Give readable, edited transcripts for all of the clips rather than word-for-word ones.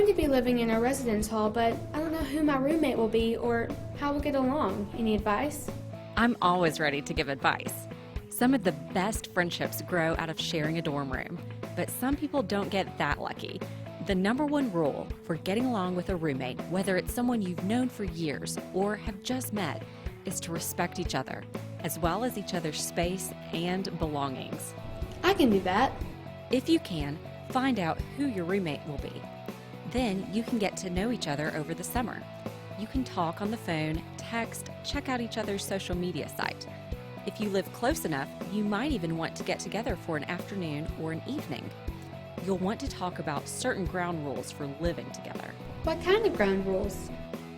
to be living in a residence hall, but I don't know who my roommate will be or how we'll get along. Any advice? I'm always ready to give advice. Some of the best friendships grow out of sharing a dorm room, but some people don't get that lucky. The number one rule for getting along with a roommate, whether it's someone you've known for years or have just met, is to respect each other, as well as each other's space and belongings. I can do that. If you can, find out who your roommate will be. Then you can get to know each other over the summer. You can talk on the phone, text, check out each other's social media site. If you live close enough, you might even want to get together for an afternoon or an evening. You'll want to talk about certain ground rules for living together. What kind of ground rules?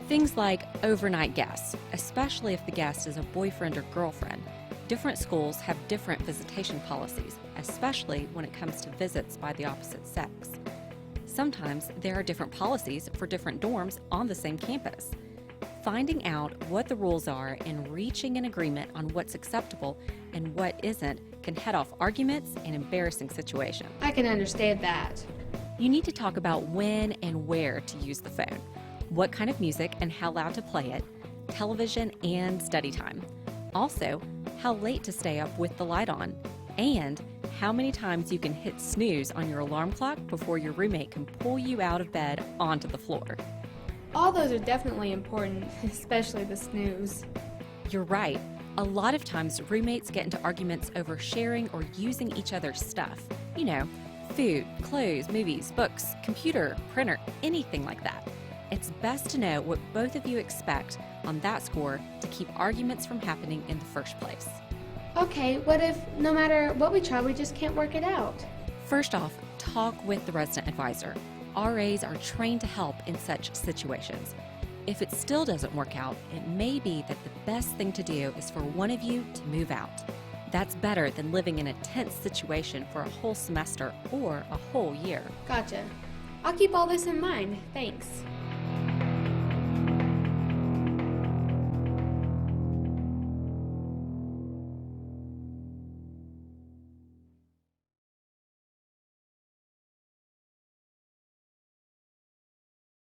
Things like overnight guests, especially if the guest is a boyfriend or girlfriend. Different schools have different visitation policies, especially when it comes to visits by the opposite sex. Sometimes there are different policies for different dorms on the same campus. Finding out what the rules are and reaching an agreement on what's acceptable and what isn't can head off arguments and embarrassing situations. I can understand that. You need to talk about when and where to use the phone, what kind of music and how loud to play it, television and study time. Also, how late to stay up with the light on, and how many times you can hit snooze on your alarm clock before your roommate can pull you out of bed onto the floor. All those are definitely important, especially the snooze. You're right. A lot of times roommates get into arguments over sharing or using each other's stuff. You know, food, clothes, movies, books, computer, printer, anything like that. It's best to know what both of you expect on that score to keep arguments from happening in the first place. Okay, what if no matter what we try, we just can't work it out? First off, talk with the resident advisor. RAs are trained to help in such situations. If it still doesn't work out, it may be that the best thing to do is for one of you to move out. That's better than living in a tense situation for a whole semester or a whole year. Gotcha. I'll keep all this in mind. Thanks.